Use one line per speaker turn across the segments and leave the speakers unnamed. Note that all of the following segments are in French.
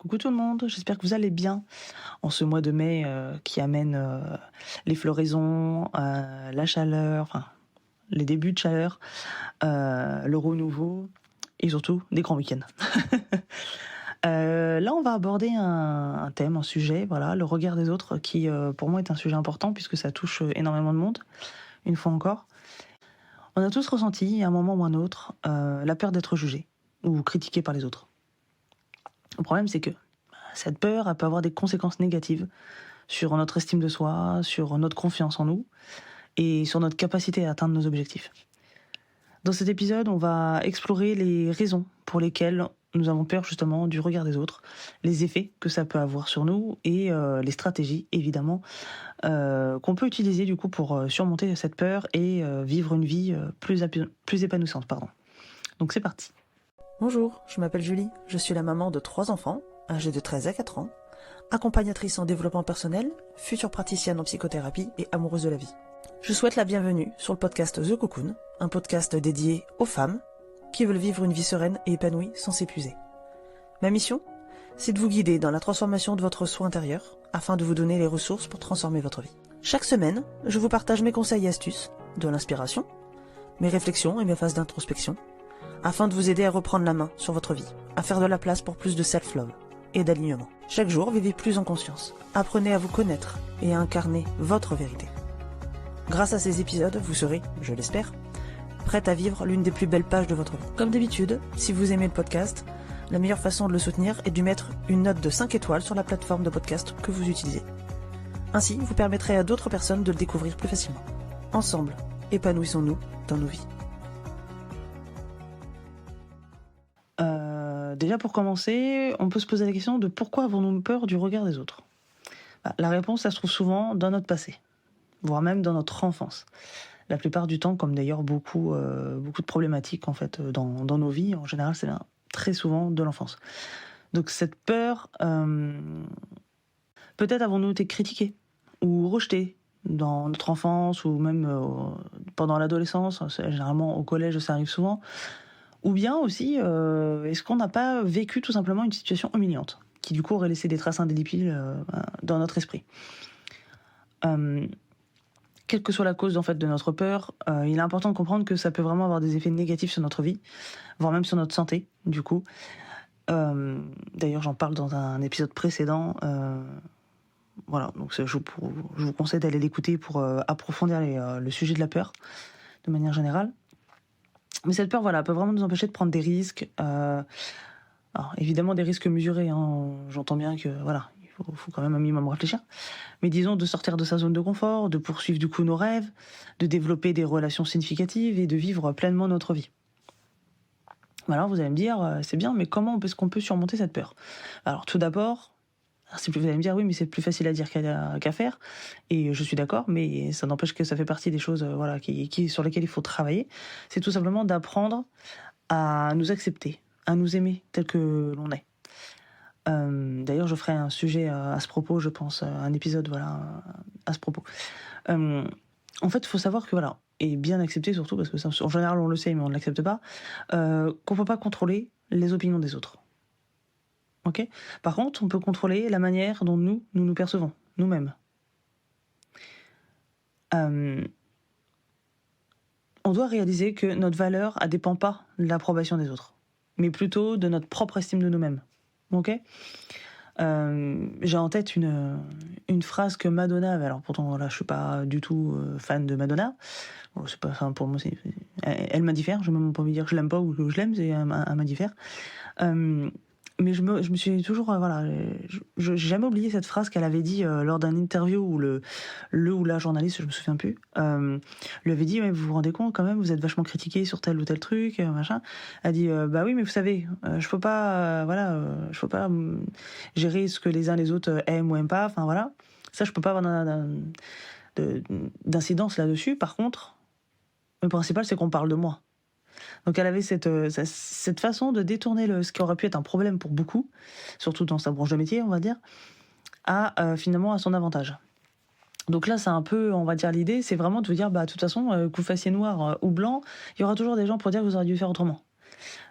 Coucou tout le monde, j'espère que vous allez bien en ce mois de mai qui amène les floraisons, la chaleur, enfin les débuts de chaleur, le renouveau et surtout des grands week-ends. Là, on va aborder un thème, un sujet, voilà, le regard des autres, qui pour moi est un sujet important puisque ça touche énormément de monde, une fois encore. On a tous ressenti, à un moment ou à un autre, la peur d'être jugé ou critiqué par les autres. Le problème, c'est que cette peur, elle peut avoir des conséquences négatives sur notre estime de soi, sur notre confiance en nous et sur notre capacité à atteindre nos objectifs. Dans cet épisode, on va explorer les raisons pour lesquelles nous avons peur justement du regard des autres, les effets que ça peut avoir sur nous et les stratégies, évidemment, qu'on peut utiliser du coup pour surmonter cette peur et vivre une vie plus épanouissante. Donc c'est parti.
Bonjour, je m'appelle Julie, je suis la maman de 3 enfants, âgés de 13 à 4 ans, accompagnatrice en développement personnel, future praticienne en psychothérapie et amoureuse de la vie. Je souhaite la bienvenue sur le podcast The Cocoon, un podcast dédié aux femmes qui veulent vivre une vie sereine et épanouie sans s'épuiser. Ma mission, c'est de vous guider dans la transformation de votre soi intérieur afin de vous donner les ressources pour transformer votre vie. Chaque semaine, je vous partage mes conseils et astuces, de l'inspiration, mes réflexions et mes phases d'introspection, afin de vous aider à reprendre la main sur votre vie, à faire de la place pour plus de self-love et d'alignement. Chaque jour, vivez plus en conscience. Apprenez à vous connaître et à incarner votre vérité. Grâce à ces épisodes, vous serez, je l'espère, prête à vivre l'une des plus belles pages de votre vie. Comme d'habitude, si vous aimez le podcast, la meilleure façon de le soutenir est de mettre une note de 5 étoiles sur la plateforme de podcast que vous utilisez. Ainsi, vous permettrez à d'autres personnes de le découvrir plus facilement. Ensemble, épanouissons-nous dans nos vies.
Déjà pour commencer, on peut se poser la question de pourquoi avons-nous peur du regard des autres ? La réponse, ça se trouve souvent dans notre passé, voire même dans notre enfance. La plupart du temps, comme d'ailleurs beaucoup de problématiques en fait dans nos vies, en général, c'est très souvent de l'enfance. Donc cette peur, peut-être avons-nous été critiqués ou rejetés dans notre enfance ou même pendant l'adolescence, généralement au collège, ça arrive souvent. Ou bien aussi, est-ce qu'on n'a pas vécu tout simplement une situation humiliante, qui du coup aurait laissé des traces indélébiles dans notre esprit. Quelle que soit la cause en fait de notre peur, il est important de comprendre que ça peut vraiment avoir des effets négatifs sur notre vie, voire même sur notre santé, du coup. D'ailleurs, j'en parle dans un épisode précédent. Voilà, donc je vous conseille d'aller l'écouter pour approfondir le sujet de la peur, de manière générale. Mais cette peur, voilà, peut vraiment nous empêcher de prendre des risques. Alors, évidemment, des risques mesurés. Hein. J'entends bien que, voilà, il faut quand même un minimum réfléchir. Mais disons, de sortir de sa zone de confort, de poursuivre du coup nos rêves, de développer des relations significatives et de vivre pleinement notre vie. Alors, vous allez me dire, c'est bien, mais comment est-ce qu'on peut surmonter cette peur ? Alors, tout d'abord, vous allez me dire, oui, mais c'est plus facile à dire qu'à faire. Et je suis d'accord, mais ça n'empêche que ça fait partie des choses voilà, sur lesquelles il faut travailler. C'est tout simplement d'apprendre à nous accepter, à nous aimer tel que l'on est. D'ailleurs, je ferai un sujet à ce propos, je pense, un épisode voilà, à ce propos. En fait, il faut savoir que, voilà, et bien accepter surtout, parce que ça, en général, on le sait, mais on ne l'accepte pas, qu'on ne peut pas contrôler les opinions des autres. Okay. Par contre, on peut contrôler la manière dont nous percevons, nous-mêmes. On doit réaliser que notre valeur ne dépend pas de l'approbation des autres, mais plutôt de notre propre estime de nous-mêmes. Okay. J'ai en tête une phrase que Madonna avait. Alors pourtant, là, je suis pas du tout fan de Madonna. Bon, c'est pas, enfin, pour moi, elle m'indiffère. Je n'ai même pas envie de dire que je l'aime pas ou que je l'aime. Elle m'indiffère. Mais je me suis toujours, voilà, j'ai jamais oublié cette phrase qu'elle avait dit lors d'un interview où le ou la journaliste, je me souviens plus, lui avait dit, mais vous vous rendez compte quand même, vous êtes vachement critiqué sur tel ou tel truc, machin. Elle dit, bah oui, mais vous savez, je peux pas, je peux pas gérer ce que les uns les autres aiment ou aiment pas, enfin voilà. Ça, je peux pas avoir d'incidence là-dessus. Par contre, le principal, c'est qu'on parle de moi. Donc elle avait cette façon de détourner ce qui aurait pu être un problème pour beaucoup, surtout dans sa branche de métier, on va dire, finalement à son avantage. Donc là, c'est un peu, on va dire, l'idée, c'est vraiment de vous dire, de toute façon, que vous fassiez noir ou blanc, il y aura toujours des gens pour dire que vous auriez dû faire autrement.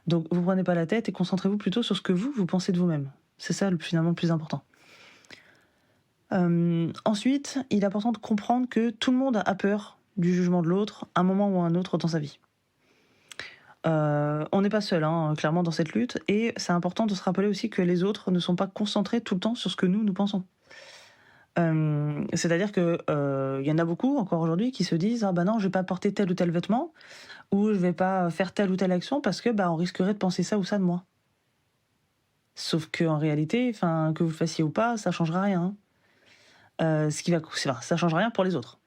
Donc vous prenez pas la tête et concentrez-vous plutôt sur ce que vous pensez de vous-même. C'est ça finalement le plus important. Ensuite, il est important de comprendre que tout le monde a peur du jugement de l'autre à un moment ou à un autre dans sa vie. On n'est pas seul, clairement, dans cette lutte, et c'est important de se rappeler aussi que les autres ne sont pas concentrés tout le temps sur ce que nous pensons. C'est-à-dire que y en a beaucoup encore aujourd'hui qui se disent ah bah non, je vais pas porter tel ou tel vêtement, ou je vais pas faire telle ou telle action parce que on risquerait de penser ça ou ça de moi. Sauf que en réalité, que vous le fassiez ou pas, ça changera rien. Ça change rien pour les autres.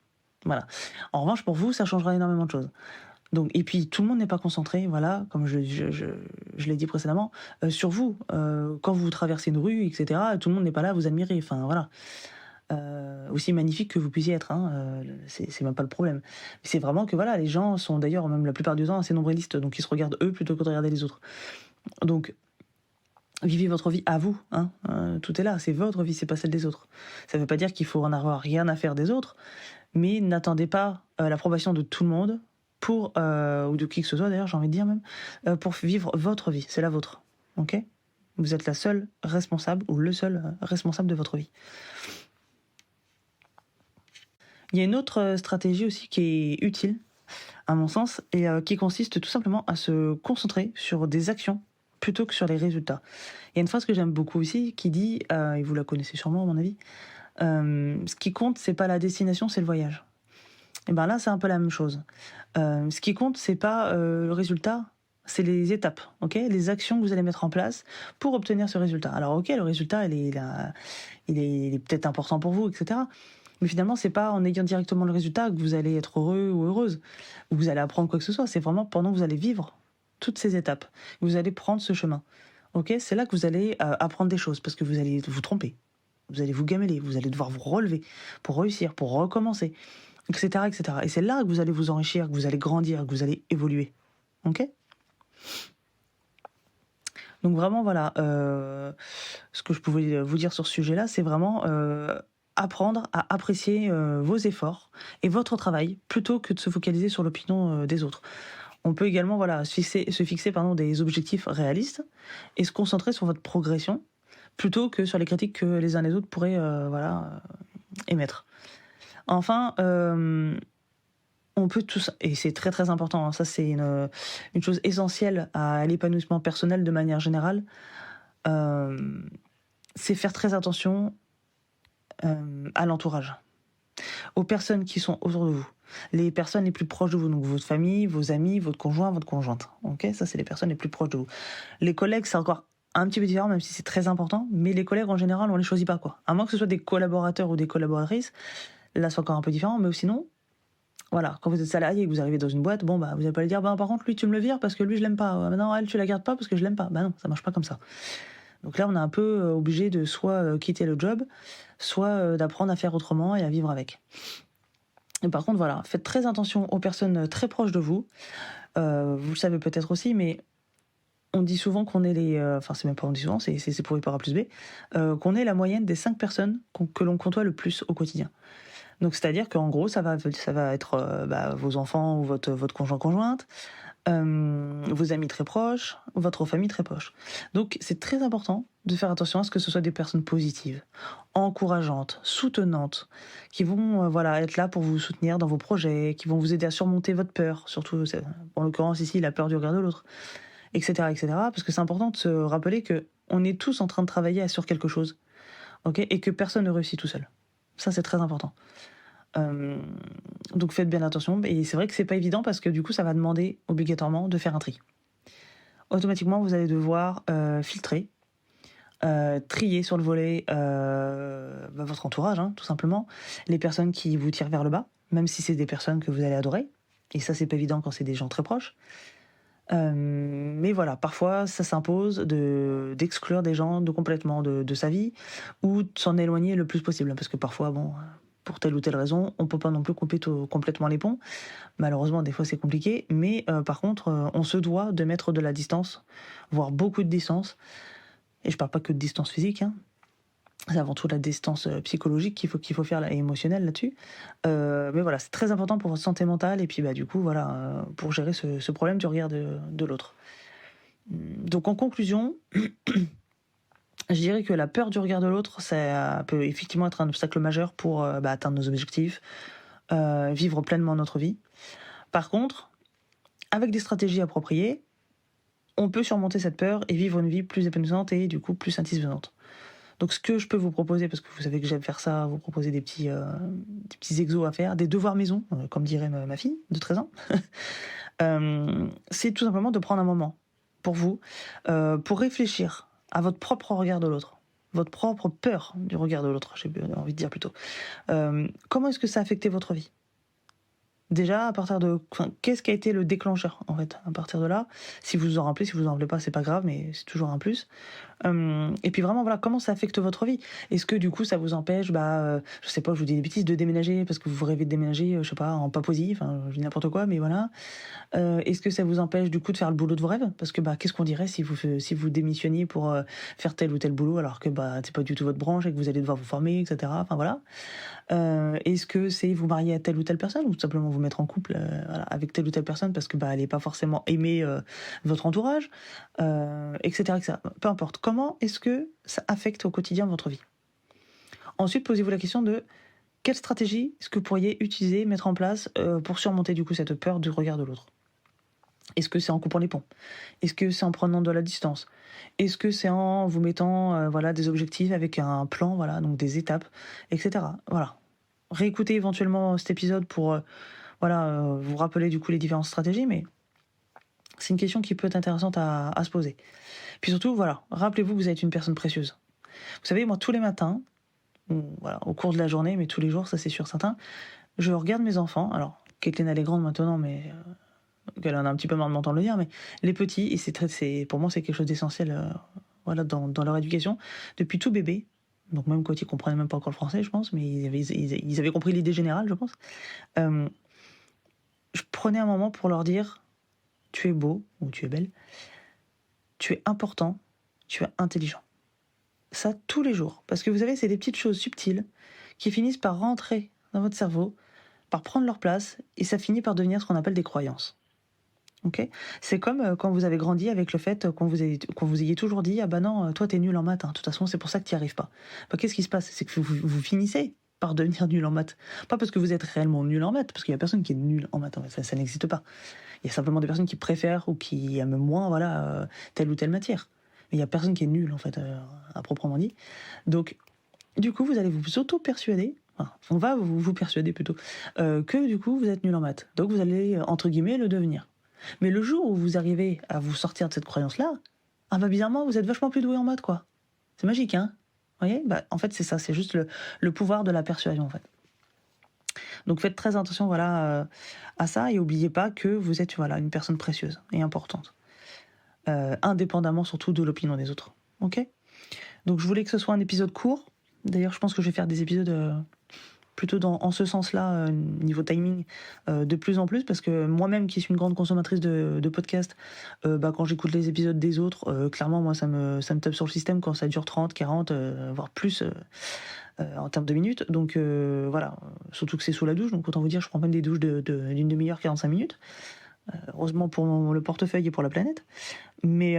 Voilà. En revanche, pour vous, ça changera énormément de choses. Donc, et puis, tout le monde n'est pas concentré, voilà, comme je l'ai dit précédemment, sur vous. Quand vous traversez une rue, etc., tout le monde n'est pas là à vous admirer. Enfin, voilà. Aussi magnifique que vous puissiez être, c'est même pas le problème. C'est vraiment que voilà, les gens sont d'ailleurs, même la plupart du temps, assez nombrilistes, donc ils se regardent eux plutôt que de regarder les autres. Donc, vivez votre vie à vous, tout est là, c'est votre vie, c'est pas celle des autres. Ça veut pas dire qu'il faut en avoir rien à faire des autres, mais n'attendez pas l'approbation de tout le monde pour, ou de qui que ce soit d'ailleurs, j'ai envie de dire même, pour vivre votre vie, c'est la vôtre, ok ? Vous êtes la seule responsable, ou le seul responsable de votre vie. Il y a une autre stratégie aussi qui est utile, à mon sens, et qui consiste tout simplement à se concentrer sur des actions plutôt que sur les résultats. Il y a une phrase que j'aime beaucoup aussi qui dit, et vous la connaissez sûrement à mon avis, ce qui compte, c'est pas la destination, c'est le voyage. Et là, c'est un peu la même chose. Ce qui compte, c'est pas le résultat, c'est les étapes, ok ? Les actions que vous allez mettre en place pour obtenir ce résultat. Alors, ok, le résultat, il est peut-être important pour vous, etc. Mais finalement, c'est pas en ayant directement le résultat que vous allez être heureux ou heureuse, ou que vous allez apprendre quoi que ce soit. C'est vraiment pendant que vous allez vivre toutes ces étapes, que vous allez prendre ce chemin. Ok ? C'est là que vous allez apprendre des choses, parce que vous allez vous tromper, vous allez vous gameler, vous allez devoir vous relever pour réussir, pour recommencer, etc., etc. Et c'est là que vous allez vous enrichir, que vous allez grandir, que vous allez évoluer. Ok ? Donc vraiment, voilà, ce que je pouvais vous dire sur ce sujet-là, c'est vraiment apprendre à apprécier vos efforts et votre travail plutôt que de se focaliser sur l'opinion des autres. On peut également se fixer des objectifs réalistes et se concentrer sur votre progression plutôt que sur les critiques que les uns les autres pourraient émettre. Enfin, on peut tous, et c'est très très important, ça c'est une chose essentielle à l'épanouissement personnel de manière générale, c'est faire très attention à l'entourage, aux personnes qui sont autour de vous, les personnes les plus proches de vous, donc votre famille, vos amis, votre conjoint, votre conjointe. Ok, ça c'est les personnes les plus proches de vous. Les collègues, c'est encore un petit peu différent, même si c'est très important, mais les collègues en général, on les choisit pas, quoi. À moins que ce soit des collaborateurs ou des collaboratrices, là c'est encore un peu différent, mais sinon, voilà, quand vous êtes salarié et que vous arrivez dans une boîte, vous n'allez pas lui dire, par contre, lui, tu me le vires parce que lui, je l'aime pas. Non, elle, tu la gardes pas parce que je l'aime pas. Non, ça marche pas comme ça. Donc là, on est un peu obligé de soit quitter le job, soit d'apprendre à faire autrement et à vivre avec. Et par contre, voilà, faites très attention aux personnes très proches de vous. Vous le savez peut-être aussi, mais on dit souvent qu'on est c'est même pas on dit souvent, c'est prouvé par A plus B, qu'on est la moyenne des 5 personnes que l'on côtoie le plus au quotidien. Donc c'est-à-dire qu'en gros, ça va être vos enfants ou votre conjoint-conjointe, vos amis très proches, votre famille très proche. Donc c'est très important de faire attention à ce que ce soit des personnes positives, encourageantes, soutenantes, qui vont être là pour vous soutenir dans vos projets, qui vont vous aider à surmonter votre peur, surtout en l'occurrence ici la peur du regard de l'autre, etc., etc. Parce que c'est important de se rappeler que on est tous en train de travailler sur quelque chose, ok, et que personne ne réussit tout seul. Ça c'est très important. Donc faites bien attention, et c'est vrai que c'est pas évident parce que du coup ça va demander obligatoirement de faire un tri. Automatiquement vous allez devoir filtrer, trier sur le volet votre entourage, tout simplement, les personnes qui vous tirent vers le bas, même si c'est des personnes que vous allez adorer, et ça c'est pas évident quand c'est des gens très proches. Mais voilà, parfois ça s'impose d'exclure des gens complètement de sa vie, ou de s'en éloigner le plus possible, parce que parfois pour telle ou telle raison, on peut pas non plus couper complètement les ponts. Malheureusement, des fois c'est compliqué, mais par contre, on se doit de mettre de la distance, voire beaucoup de distance. Et je parle pas que de distance physique, c'est avant tout la distance psychologique qu'il faut faire, et émotionnelle là-dessus. Mais voilà, c'est très important pour votre santé mentale, et puis du coup, pour gérer ce problème du regard de l'autre. Donc en conclusion, Je dirais que la peur du regard de l'autre, ça peut effectivement être un obstacle majeur pour atteindre nos objectifs, vivre pleinement notre vie. Par contre, avec des stratégies appropriées, on peut surmonter cette peur et vivre une vie plus épanouissante et du coup plus satisfaisante. Donc ce que je peux vous proposer, parce que vous savez que j'aime faire ça, vous proposer des petits exos à faire, des devoirs maison, comme dirait ma fille de 13 ans, c'est tout simplement de prendre un moment pour vous, pour réfléchir à votre propre regard de l'autre, votre propre peur du regard de l'autre, j'ai envie de dire plutôt. Comment est-ce que ça a affecté votre vie ? Déjà, à partir de... qu'est-ce qui a été le déclencheur, en fait, à partir de là ? Si vous vous en rappelez, si vous vous en rappelez pas, c'est pas grave, mais c'est toujours un plus. Et puis vraiment, voilà, comment ça affecte votre vie ? Est-ce que, du coup, ça vous empêche, je sais pas, je vous dis des bêtises, de déménager, parce que vous rêvez de déménager, je sais pas, en Papouasie, enfin, je dis n'importe quoi, mais voilà. Est-ce que ça vous empêche, du coup, de faire le boulot de vos rêves ? Parce que, qu'est-ce qu'on dirait si vous démissionniez pour faire tel ou tel boulot, alors que, c'est pas du tout votre branche et que vous allez devoir vous former, etc. Enfin, voilà. Est-ce que c'est vous marier à telle ou telle personne ou tout simplement vous mettre en couple avec telle ou telle personne parce que elle n'est pas forcément aimée votre entourage, etc., etc. Peu importe. Comment est-ce que ça affecte au quotidien votre vie ? Ensuite, posez-vous la question de quelle stratégie est-ce que vous pourriez utiliser, mettre en place pour surmonter du coup cette peur du regard de l'autre ? Est-ce que c'est en coupant les ponts ? Est-ce que c'est en prenant de la distance ? Est-ce que c'est en vous mettant des objectifs avec un plan, donc des étapes, etc. Voilà. Réécoutez éventuellement cet épisode pour vous rappeler du coup les différentes stratégies, mais c'est une question qui peut être intéressante à se poser. Puis surtout, rappelez-vous que vous êtes une personne précieuse. Vous savez, moi, tous les matins, au cours de la journée, mais tous les jours, ça c'est sûr certain, je regarde mes enfants. Alors, Caitlin, elle est grande maintenant, mais elle en a un petit peu marre de m'entendre le dire, mais les petits, et pour moi, c'est quelque chose d'essentiel dans leur éducation, depuis tout bébé. Donc même quand ils comprenaient même pas encore le français, je pense, mais ils avaient compris l'idée générale, je pense. Je prenais un moment pour leur dire « Tu es beau ou tu es belle, tu es important, tu es intelligent ». Ça tous les jours. Parce que vous savez, c'est des petites choses subtiles qui finissent par rentrer dans votre cerveau, par prendre leur place, et ça finit par devenir ce qu'on appelle des croyances. Okay, c'est comme quand vous avez grandi avec le fait qu'on vous ayez toujours dit « Ah non, toi t'es nul en maths, de toute façon c'est pour ça que t'y arrives pas ». Qu'est-ce qui se passe ? C'est que vous finissez par devenir nul en maths. Pas parce que vous êtes réellement nul en maths, parce qu'il y a personne qui est nul en maths, ça n'existe pas. Il y a simplement des personnes qui préfèrent ou qui aiment moins telle ou telle matière. Mais il n'y a personne qui est nul en fait, à proprement dit. Donc, du coup, vous allez vous auto-persuader, on va vous persuader plutôt, que du coup vous êtes nul en maths. Donc vous allez, entre guillemets, le devenir. Mais le jour où vous arrivez à vous sortir de cette croyance-là, bizarrement, vous êtes vachement plus doué en maths, quoi. C'est magique, hein ? Vous voyez ? En fait, c'est ça, c'est juste le pouvoir de la persuasion, en fait. Donc faites très attention à ça et n'oubliez pas que vous êtes une personne précieuse et importante. Indépendamment surtout de l'opinion des autres. Ok ? Donc je voulais que ce soit un épisode court. D'ailleurs, je pense que je vais faire des épisodes... plutôt en ce sens-là, niveau timing, de plus en plus, parce que moi-même, qui suis une grande consommatrice de podcasts, quand j'écoute les épisodes des autres, clairement, moi, ça me tape sur le système quand ça dure 30, 40, voire plus en termes de minutes. Donc surtout que c'est sous la douche, donc autant vous dire, je prends même des douches d'une demi-heure, 45 minutes. Heureusement pour le portefeuille et pour la planète. Mais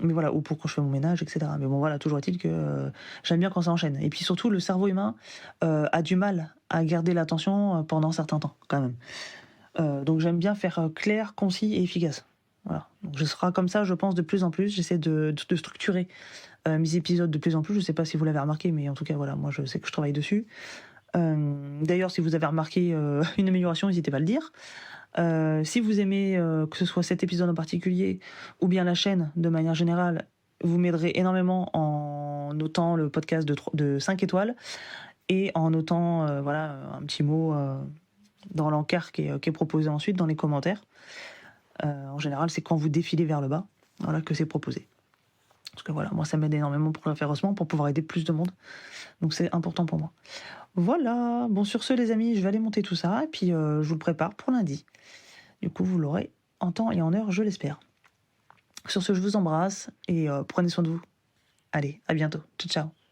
voilà, ou pour quand je fais mon ménage, etc. Mais bon, toujours est-il que j'aime bien quand ça enchaîne. Et puis surtout, le cerveau humain a du mal à garder l'attention pendant un certain temps, quand même. Donc j'aime bien faire clair, concis et efficace. Voilà. Donc je serai comme ça, je pense, de plus en plus. J'essaie de structurer mes épisodes de plus en plus. Je sais pas si vous l'avez remarqué, mais en tout cas, moi je sais que je travaille dessus. D'ailleurs, si vous avez remarqué une amélioration, n'hésitez pas à le dire. Si vous aimez que ce soit cet épisode en particulier ou bien la chaîne de manière générale, vous m'aiderez énormément en notant le podcast de 5 étoiles et en notant un petit mot dans l'encart qui est proposé ensuite dans les commentaires. En général, c'est quand vous défilez vers le bas que c'est proposé. Parce que moi ça m'aide énormément pour le référencement, pour pouvoir aider plus de monde. Donc c'est important pour moi. Voilà, bon sur ce les amis, je vais aller monter tout ça et puis je vous le prépare pour lundi. Du coup vous l'aurez en temps et en heure, je l'espère. Sur ce, je vous embrasse et prenez soin de vous. Allez, à bientôt. Ciao, ciao.